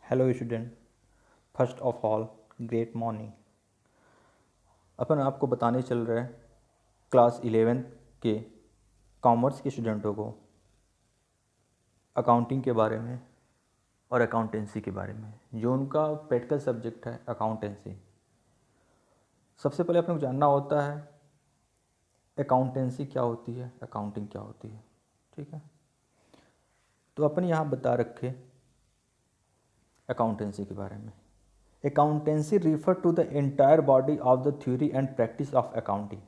Hello student, first of all great morning. अपन आपको बताने चल रहे हैं क्लास 11 के कॉमर्स के स्टूडेंटों को अकाउंटिंग के बारे में और अकाउंटेंसी के बारे में, जो उनका प्रैक्टिकल सब्जेक्ट है अकाउंटेंसी। सबसे पहले अपने को जानना होता है अकाउंटेंसी क्या होती है, अकाउंटिंग क्या होती है। ठीक है, तो अपन यहाँ बता रखे अकाउंटेंसी के बारे में। Accountancy refer to the entire body of the theory and practice of accounting.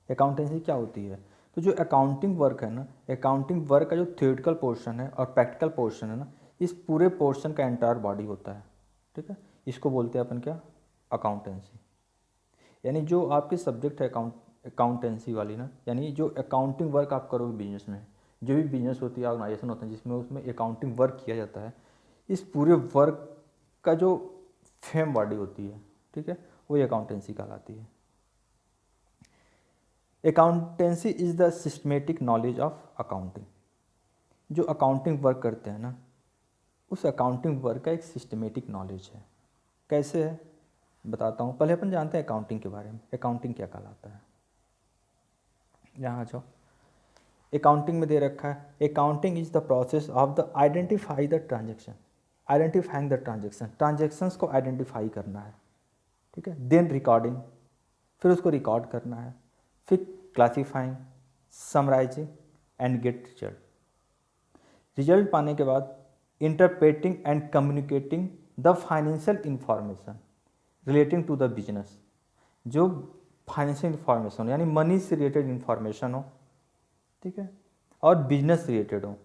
Accountancy क्या होती है? तो जो अकाउंटिंग वर्क है ना, अकाउंटिंग वर्क का जो थ्योरेटिकल पोर्शन है और प्रैक्टिकल पोर्शन है ना, इस पूरे पोर्शन का एंटायर बॉडी होता है। ठीक है, इसको बोलते हैं अपन क्या, अकाउंटेंसी। यानी जो आपके सब्जेक्ट है अकाउंटेंसी वाली ना, यानी जो अकाउंटिंग वर्क आप करोगे बिजनेस में, जो भी बिजनेस होती है, ऑर्गेनाइजेशन होता है जिसमें उसमें अकाउंटिंग वर्क किया जाता है, इस पूरे वर्क का जो फेम बॉडी होती है, ठीक है, वही अकाउंटेंसी कहलाती है। Accountancy is the systematic knowledge of accounting. जो अकाउंटिंग वर्क करते हैं ना, उस अकाउंटिंग वर्क का एक सिस्टमेटिक नॉलेज है। कैसे है बताता हूँ। पहले अपन जानते हैं अकाउंटिंग के बारे में, अकाउंटिंग क्या कहलाता है। यहाँ आ जाओ, अकाउंटिंग में दे रखा है accounting is the process of the identify the transaction, identifying the transaction, transactions को आइडेंटिफाई करना है। ठीक है, देन रिकॉर्डिंग, फिर उसको रिकॉर्ड करना है, फिर classifying, summarising and get result. Result पाने के बाद interpreting and communicating the financial information relating to the business. जो फाइनेंशियल इंफॉर्मेशन यानी मनी से रिलेटेड इंफॉर्मेशन हो, ठीक है, और बिजनेस रिलेटेड हो,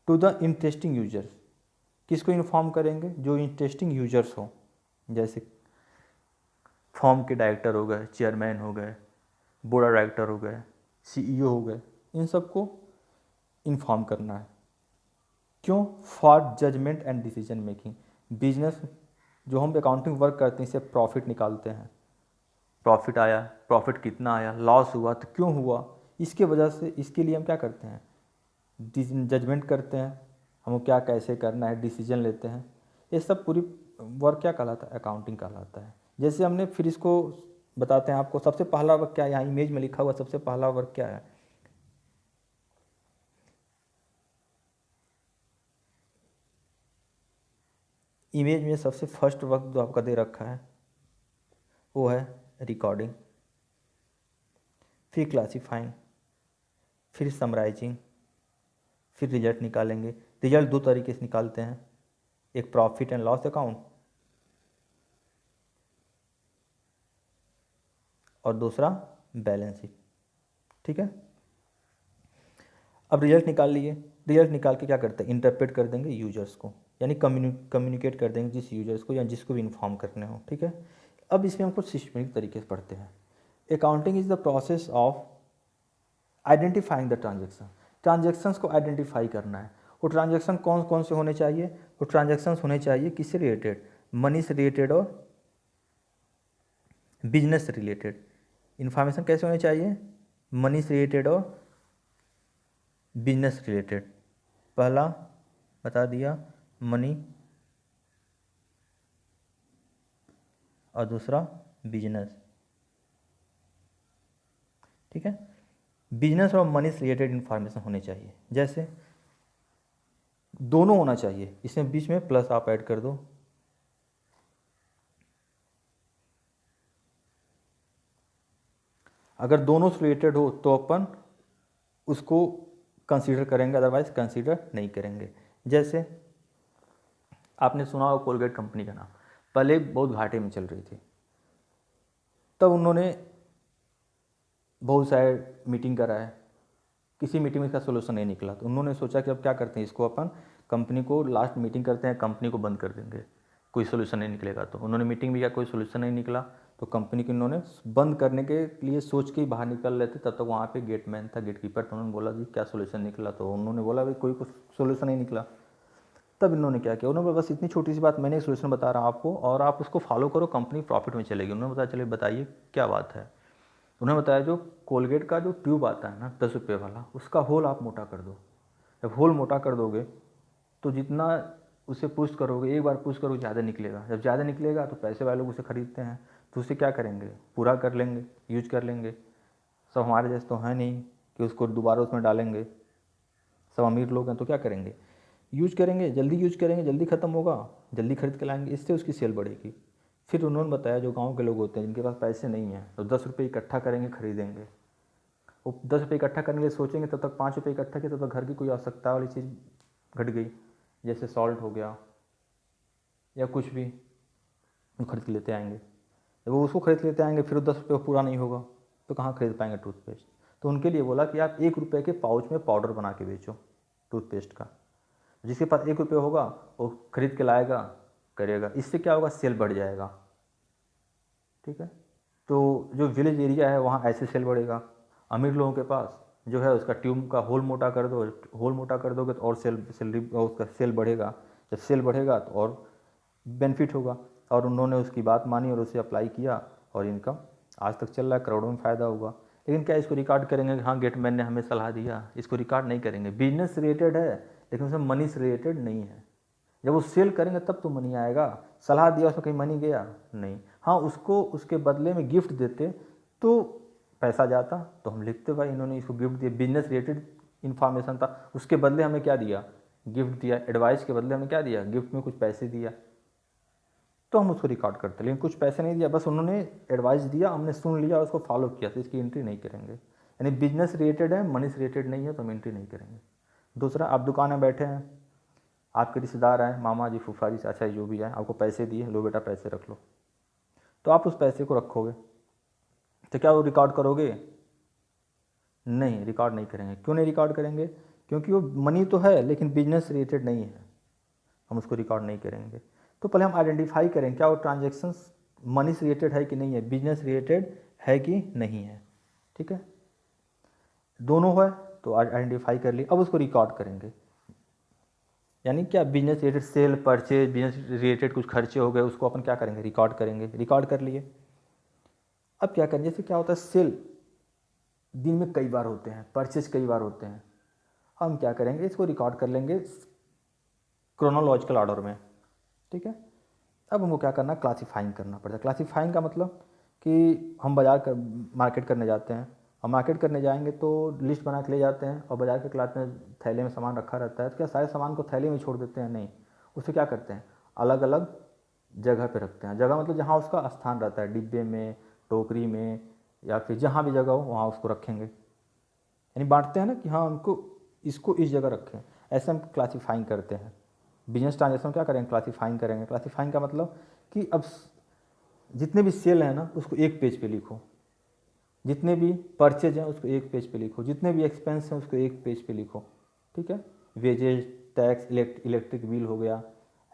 टू द इंटरेस्टिंग यूजर्स। किसको इन्फॉर्म करेंगे? जो इंटरेस्टिंग यूजर्स हो, जैसे फॉर्म के डायरेक्टर हो गए, चेयरमैन हो गए, बोर्ड ऑफ डायरेक्टर हो गए, सीईओ हो गए, इन सबको इन्फॉर्म करना है। क्यों? For judgement and decision making. Business जो हम अकाउंटिंग वर्क करते हैं, इससे प्रॉफिट निकालते हैं, प्रॉफिट आया, प्रॉफिट कितना आया, लॉस हुआ तो क्यों हुआ, इसके वजह से, इसके लिए हम क्या करते हैं, जजमेंट करते हैं, हमको क्या कैसे करना है, डिसीजन लेते हैं। ये सब पूरी वर्क क्या कहलाता है, अकाउंटिंग कहलाता है। जैसे हमने, फिर इसको बताते हैं आपको। सबसे पहला वर्क क्या है, यहाँ इमेज में लिखा हुआ सबसे पहला वर्क क्या है। इमेज में सबसे फर्स्ट वर्क जो आपका दे रखा है वो है रिकॉर्डिंग, फिर क्लासीफाइंग, फिर समराइजिंग, फिर रिजल्ट निकालेंगे। रिजल्ट दो तरीके से निकालते हैं, एक प्रॉफिट एंड लॉस अकाउंट और दूसरा बैलेंस शीट। ठीक है, अब रिजल्ट निकाल लिए। रिजल्ट निकाल के क्या करते हैं, इंटरप्रेट कर देंगे यूजर्स को, यानी कम्युनिकेट कर देंगे जिस यूजर्स को या जिसको भी इन्फॉर्म करने हो। ठीक है, अब इसमें हम कुछ सिस्टमेटिक तरीके से पढ़ते हैं। Accounting is the process of identifying the transaction. Transactions को आइडेंटिफाई करना है। वो ट्रांजेक्शन कौन कौन से होने चाहिए? वो ट्रांजेक्शन्स होने चाहिए किससे रिलेटेड, मनी से रिलेटेड और बिजनेस से रिलेटेड। इन्फॉर्मेशन कैसे होनी चाहिए, मनी से रिलेटेड और बिजनेस रिलेटेड। पहला बता दिया मनी और दूसरा बिजनेस। ठीक है, बिजनेस और मनी से रिलेटेड इन्फॉर्मेशन होनी चाहिए। जैसे दोनों होना चाहिए, इसमें बीच में प्लस आप ऐड कर दो। अगर दोनों से रिलेटेड हो तो अपन उसको कंसीडर करेंगे, अदरवाइज कंसीडर नहीं करेंगे। जैसे आपने सुना होगा कोलगेट कंपनी का नाम, पहले बहुत घाटे में चल रही थी, तब उन्होंने बहुत सारे मीटिंग कराए, किसी मीटिंग में इसका सोल्यूशन नहीं निकला, तो उन्होंने सोचा कि अब क्या करते हैं, इसको अपन कंपनी को लास्ट मीटिंग करते हैं, कंपनी को बंद कर देंगे, कोई सोल्यूशन नहीं निकलेगा। तो उन्होंने मीटिंग भी किया, कोई सोल्यूशन नहीं निकला, तो कंपनी को उन्होंने बंद करने के लिए सोच के ही बाहर निकल रहे थे। तब तक वहाँ पे गेटमैन था, गेट कीपर, तो उन्होंने बोला जी क्या सोल्यूशन निकला, तो उन्होंने बोला भाई कोई कुछ सोल्यूशन नहीं निकला। तब इन्होंने क्या किया, उन्होंने बस इतनी छोटी सी बात, मैंने एक सोल्यूशन बता रहा हूँ आपको और आप उसको फॉलो करो, कंपनी प्रॉफिट में चलेगी। उन्होंने बताया चलिए बताइए क्या बात है। उन्होंने बताया जो कोलगेट का जो ट्यूब आता है ना 10 रुपये वाला, उसका होल आप मोटा कर दो। जब होल मोटा कर दोगे तो जितना उससे पुश करोगे, एक बार पुश करोगे ज़्यादा निकलेगा, जब ज़्यादा निकलेगा तो पैसे वाले लोग उसे खरीदते हैं, तो उसे क्या करेंगे, पूरा कर लेंगे, यूज कर लेंगे। सब हमारे जैसे तो हैं नहीं कि उसको दोबारा उसमें डालेंगे, सब अमीर लोग हैं तो क्या करेंगे, यूज करेंगे, जल्दी यूज करेंगे, जल्दी ख़त्म होगा, जल्दी खरीद के लाएंगे, इससे उसकी सेल बढ़ेगी। फिर उन्होंने बताया जो गाँव के लोग होते हैं जिनके पास पैसे नहीं हैं तो 10 रुपये इकट्ठा करेंगे, खरीदेंगे। वो 10 रुपये इकट्ठा करने के लिए सोचेंगे, तब तक 5 रुपये इकट्ठा किए, तब तक घर की कोई आवश्यकता वाली चीज़ घट गई, जैसे सॉल्ट हो गया या कुछ भी, वो खरीद के लेते आएंगे। जब वो उसको खरीद के लेते आएंगे फिर 10 रुपये पूरा नहीं होगा तो कहाँ खरीद पाएंगे टूथपेस्ट। तो उनके लिए बोला कि आप 1 रुपये के पाउच में पाउडर बना के बेचो टूथपेस्ट का, जिसके पास 1 रुपये होगा वो खरीद के लाएगा, करेगा, इससे क्या होगा, सेल बढ़ जाएगा। ठीक है, तो जो विलेज एरिया है वहाँ ऐसे सेल बढ़ेगा। अमीर लोगों के पास जो है उसका ट्यूब का होल मोटा कर दो, होल मोटा कर दोगे तो और सैलरी उसका सेल बढ़ेगा, जब सेल बढ़ेगा तो और बेनिफिट होगा। और उन्होंने उसकी बात मानी और उसे अप्लाई किया और इनका आज तक चल रहा है, करोड़ों में फ़ायदा होगा। लेकिन क्या इसको रिकॉर्ड करेंगे कि हाँ गेटमैन ने हमें सलाह दिया, इसको रिकॉर्ड नहीं करेंगे। बिजनेस रिलेटेड है लेकिन उसमें मनी से रिलेटेड नहीं है। जब वो सेल करेंगे तब तो मनी आएगा, सलाह दिया उसमें कहीं मनी गया नहीं। हाँ उसको उसके बदले में गिफ्ट देते तो पैसा जाता, तो हम लिखते भाई इन्होंने इसको गिफ्ट दिया, बिजनेस रिलेटेड इन्फॉर्मेशन था, उसके बदले हमें क्या दिया, गिफ्ट दिया, एडवाइस के बदले हमें क्या दिया, गिफ्ट में कुछ पैसे दिया, तो हम उसको रिकॉर्ड करते। लेकिन कुछ पैसे नहीं दिया, बस उन्होंने एडवाइस दिया, हमने सुन लिया, उसको फॉलो किया, तो इसकी एंट्री नहीं करेंगे। यानी बिजनेस रिलेटेड है, मनी से रिलेटेड नहीं है तो हम एंट्री नहीं करेंगे। दूसरा, आप दुकान में बैठे हैं, आपके रिश्तेदार आए, मामा जी, फूफा जी, चाचा जी, जो भी आए, आपको पैसे दिए, लो बेटा पैसे रख लो, तो आप उस पैसे को रखोगे, तो क्या वो रिकॉर्ड करोगे, नहीं, रिकॉर्ड नहीं करेंगे। क्यों नहीं रिकॉर्ड करेंगे, क्योंकि वो मनी तो है लेकिन बिजनेस रिलेटेड नहीं है, हम उसको रिकॉर्ड नहीं करेंगे। तो पहले हम आइडेंटिफाई करें क्या वो ट्रांजेक्शन्स मनी से रिलेटेड है कि नहीं है, बिजनेस रिलेटेड है कि नहीं है। ठीक है, दोनों है तो आइडेंटिफाई कर लिए, अब उसको रिकॉर्ड करेंगे। यानी क्या, business related cell purchase, business related कुछ खर्चे हो गए, उसको अपन क्या करेंगे, रिकॉर्ड करेंगे। रिकॉर्ड कर लिए, अब क्या करेंगे, जैसे क्या होता है, सेल दिन में कई बार होते हैं, परचेज कई बार होते हैं, हम क्या करेंगे, इसको रिकॉर्ड कर लेंगे क्रोनोलॉजिकल ऑर्डर में। ठीक है, अब हमको क्या करना, क्लासीफाइंग करना पड़ता है। क्लासीफाइंग का मतलब कि हम बाजार कर मार्केट करने जाते हैं, और मार्केट करने जाएंगे तो लिस्ट बना के ले जाते हैं, और बाजार के क्लास में थैले में सामान रखा रहता है, तो क्या सारे सामान को थैले में छोड़ देते हैं, नहीं, उसे क्या करते हैं, अलग अलग जगह पे रखते हैं। जगह मतलब जहाँ उसका स्थान रहता है, डिब्बे में, टोकरी में, या फिर जहाँ भी जगह हो वहाँ उसको रखेंगे। यानी बांटते हैं ना कि हाँ हमको इसको इस जगह रखें, ऐसे हम क्लासीफाइंग करते हैं। बिजनेस ट्रांजेक्शन क्या करेंगे, क्लासीफाइंग करेंगे। क्लासीफाइंग का मतलब कि अब जितने भी सेल हैं ना उसको एक पेज पे लिखो, जितने भी परचेज हैं उसको एक पेज पे लिखो, जितने भी एक्सपेंस हैं उसको एक पेज पे लिखो। ठीक है, वेजेज, टैक्स, इलेक्ट्रिक बिल हो गया,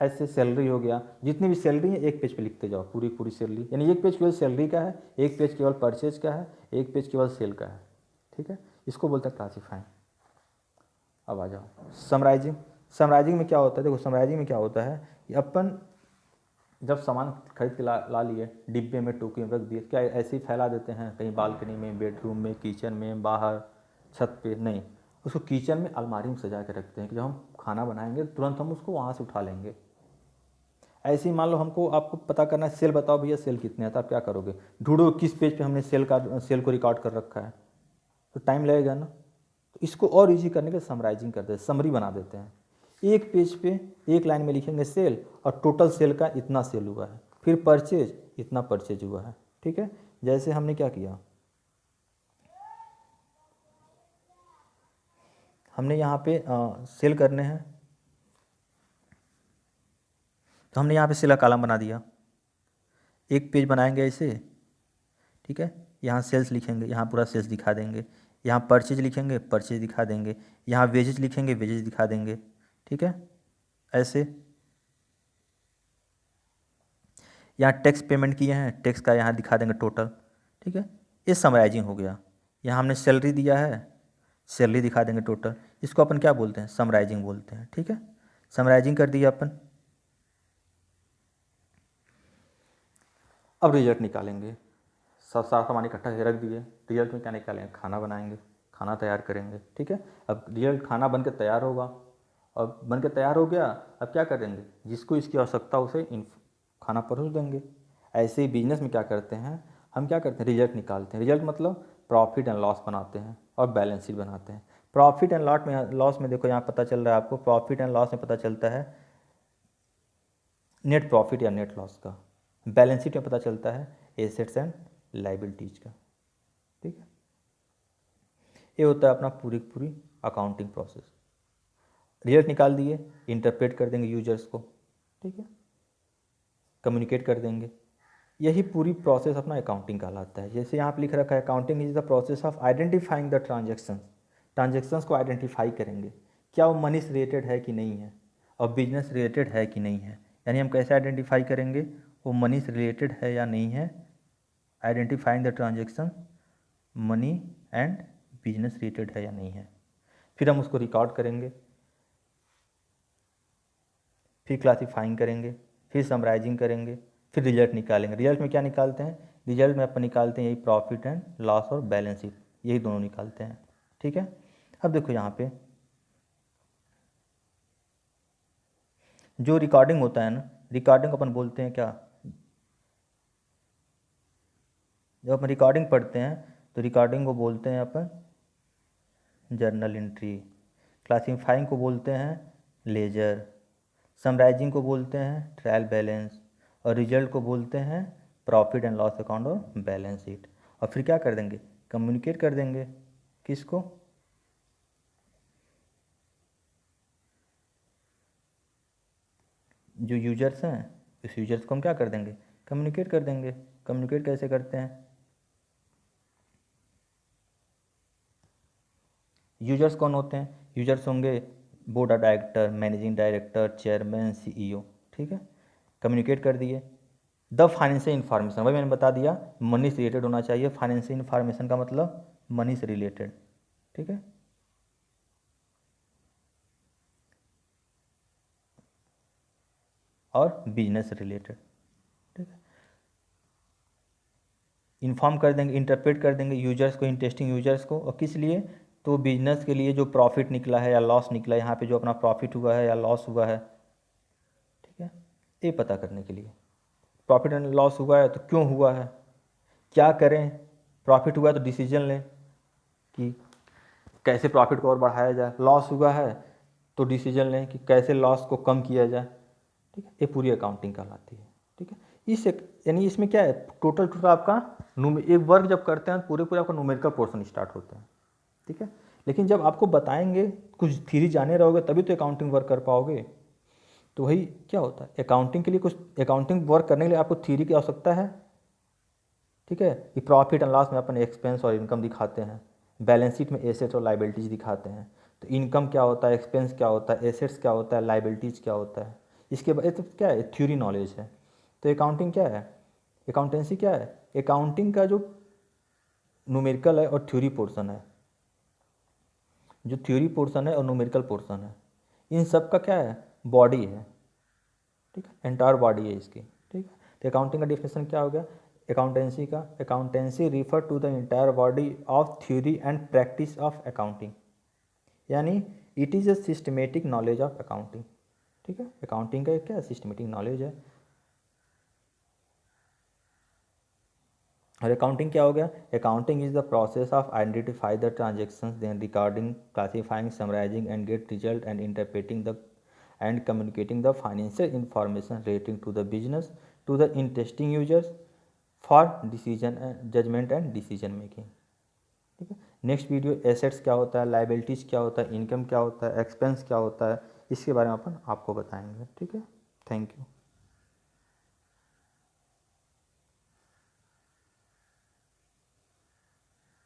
ऐसे सैलरी हो गया, जितनी भी सैलरी है एक पेज पे लिखते जाओ, पूरी पूरी सैलरी। यानी एक पेज केवल सैलरी का है, एक पेज केवल परचेज का है, एक पेज केवल सेल का है। ठीक है, इसको बोलते हैं क्लासीफाइंग। अब आ जाओ समराइजिंग। समराइजिंग में क्या होता है, देखो समराइजिंग में क्या होता है कि अपन जब सामान खरीद के ला लिए, डिब्बे में, टोकरी में रख दिए, क्या ऐसे ही फैला देते हैं कहीं बालकनी में, बेडरूम में, किचन में, बाहर, छत पे, नहीं, उसको किचन में अलमारी में सजा के रखते हैं कि जब हम खाना बनाएंगे तुरंत हम उसको वहाँ से उठा लेंगे। ऐसे ही मान लो हमको, आपको पता करना है सेल, बताओ भैया सेल कितने हैं, तो आप क्या करोगे, ढूंढो किस पेज पे हमने सेल को रिकॉर्ड कर रखा है, तो टाइम लगेगा ना। तो इसको और इजी करने के समराइजिंग करते हैं, समरी बना देते हैं। एक पेज पे एक लाइन में लिखेंगे सेल, और टोटल सेल का इतना सेल हुआ है, फिर परचेज इतना परचेज हुआ है। ठीक है, जैसे हमने क्या किया, हमने यहाँ पे सेल करने हैं, तो हमने यहाँ पे सेल का कॉलम बना दिया, एक पेज बनाएंगे ऐसे। ठीक है, यहाँ सेल्स लिखेंगे, यहाँ पूरा सेल्स दिखा देंगे, यहाँ परचेज लिखेंगे, परचेज दिखा देंगे, यहाँ वेजेज लिखेंगे, वेजेज दिखा देंगे। ठीक है, ऐसे। यहाँ टैक्स पेमेंट किए हैं, टैक्स का यहाँ दिखा देंगे टोटल। ठीक है, ये समराइजिंग हो गया। यहाँ हमने सैलरी दिया है, सैलरी दिखा देंगे टोटल, इसको अपन क्या बोलते हैं, समराइजिंग बोलते हैं। ठीक है, समराइजिंग कर दिया अपन। अब रिजल्ट निकालेंगे, सब सारा सामान इकट्ठा करके रख दिए, रिजल्ट में क्या निकालेंगे, खाना बनाएंगे, खाना तैयार करेंगे। ठीक है, अब रिजल्ट खाना बन के तैयार होगा, और बन के तैयार हो गया, अब क्या करेंगे, जिसको इसकी आवश्यकता उसे खाना परोस देंगे। ऐसे ही बिजनेस में क्या करते हैं, हम क्या करते हैं, रिजल्ट निकालते हैं। रिजल्ट मतलब प्रॉफिट एंड लॉस बनाते हैं और बैलेंस शीट बनाते हैं। प्रॉफिट एंड लॉस में देखो यहाँ पता चल रहा है आपको, प्रॉफिट एंड लॉस में पता चलता है नेट प्रॉफिट या नेट लॉस का। बैलेंस शीट में पता चलता है एसेट्स एंड लाइबिलिटीज का। ठीक है, ये होता है अपना पूरी अकाउंटिंग प्रोसेस। रिजल्ट निकाल दिए, इंटरप्रेट कर देंगे यूजर्स को, ठीक है, कम्युनिकेट कर देंगे। यही पूरी प्रोसेस अपना अकाउंटिंग कहलाता है। जैसे यहाँ पर लिख रखा है, accounting is the process of identifying the transactions को आइडेंटिफाई करेंगे, क्या वो मनी से रिलेटेड है कि नहीं है और बिजनेस रिलेटेड है कि नहीं है। यानी हम कैसे आइडेंटिफाई करेंगे, वो मनी से रिलेटेड है या नहीं है। Identifying the transaction money and business related है या नहीं है। फिर हम उसको रिकॉर्ड करेंगे, फिर क्लासीफाइंग करेंगे, फिर समराइजिंग करेंगे, फिर रिजल्ट निकालेंगे। रिजल्ट में क्या निकालते हैं, रिजल्ट में अपन निकालते हैं यही प्रॉफिट एंड लॉस और बैलेंस शीट, यही दोनों निकालते हैं। ठीक है, अब देखो यहाँ पे जो रिकॉर्डिंग होता है ना, रिकॉर्डिंग अपन बोलते हैं क्या, जब अपन रिकॉर्डिंग पढ़ते हैं तो रिकॉर्डिंग को बोलते हैं अपन जर्नल एंट्री, क्लासीफाइंग को बोलते हैं लेजर, समराइजिंग को बोलते हैं ट्रायल बैलेंस और रिजल्ट को बोलते हैं प्रॉफिट एंड लॉस अकाउंट और बैलेंस शीट। और फिर क्या कर देंगे, कम्युनिकेट कर देंगे, किसको, जो यूजर्स हैं, इस यूजर्स को हम क्या कर देंगे, कम्युनिकेट कर देंगे। कम्युनिकेट कैसे करते हैं, यूजर्स कौन होते हैं, यूजर्स होंगे board of director, managing director, chairman, CEO. ठीक है, कम्युनिकेट कर दिए। द फाइनेंशियल इन्फॉर्मेशन, वही मैंने बता दिया, मनी से रिलेटेड होना चाहिए। फाइनेंशियल इन्फॉर्मेशन का मतलब मनी से रिलेटेड। ठीक है, और बिजनेस से रिलेटेड। ठीक है, इन्फॉर्म कर देंगे, इंटरप्रेट कर देंगे यूजर्स को, इंटरेस्टिंग यूजर्स को। और किस लिए, तो बिजनेस के लिए जो प्रॉफिट निकला है या लॉस निकला है, यहाँ पे जो अपना प्रॉफिट हुआ है या लॉस हुआ है, ठीक है, ये पता करने के लिए। प्रॉफिट एंड लॉस हुआ है तो क्यों हुआ है, क्या करें, प्रॉफिट हुआ है तो डिसीजन लें कि कैसे प्रॉफिट को और बढ़ाया जाए, लॉस हुआ है तो डिसीजन लें कि कैसे लॉस को कम किया जाए। ठीक है, ये पूरी अकाउंटिंग कहलाती है। ठीक है, इस यानी इसमें क्या है, टोटल आपका एक वर्क जब करते हैं पूरे पूरे आपका न्यूमेरिकल पोर्शन स्टार्ट होता है। ठीक है, लेकिन जब आपको बताएंगे, कुछ थ्योरी जाने रहोगे तभी तो अकाउंटिंग वर्क कर पाओगे। तो वही क्या होता है, अकाउंटिंग के लिए कुछ, अकाउंटिंग वर्क करने के लिए आपको थ्योरी की आवश्यकता है। ठीक है, कि प्रॉफिट एंड लॉस में अपन एक्सपेंस और इनकम दिखाते हैं, बैलेंस शीट में एसेट्स और लाइबिलिटीज दिखाते हैं। तो इनकम क्या होता है, एक्सपेंस क्या होता है, एसेट्स क्या होता है, लाइबिलिटीज क्या होता है, इसके बाद तो क्या है, थ्योरी नॉलेज है। तो अकाउंटिंग क्या है, अकाउंटेंसी क्या है, अकाउंटिंग का जो न्यूमेरिकल है और थ्योरी पोर्शन है, जो थ्योरी पोर्शन है और न्यूमेरिकल पोर्शन है, इन सब का क्या है, बॉडी है। ठीक है, एंटायर बॉडी है इसकी। ठीक है, तो अकाउंटिंग का डिफिनेशन क्या हो गया, अकाउंटेंसी का, accountancy refer to the entire body of theory and practice of accounting, यानी it is a systematic knowledge of accounting. ठीक है, अकाउंटिंग का एक क्या सिस्टमेटिक नॉलेज है। और अकाउंटिंग क्या हो गया, accounting is the process of identify the transactions, then recording, classifying, summarising and get result and interpreting the and communicating the financial information relating to the business to the interesting users for decision judgment and decision making। ठीक है, next video assets क्या होता है, liabilities क्या होता है, income क्या होता है, एक्सपेंस क्या होता है, इसके बारे में अपन आपको बताएंगे। ठीक है, थैंक यू।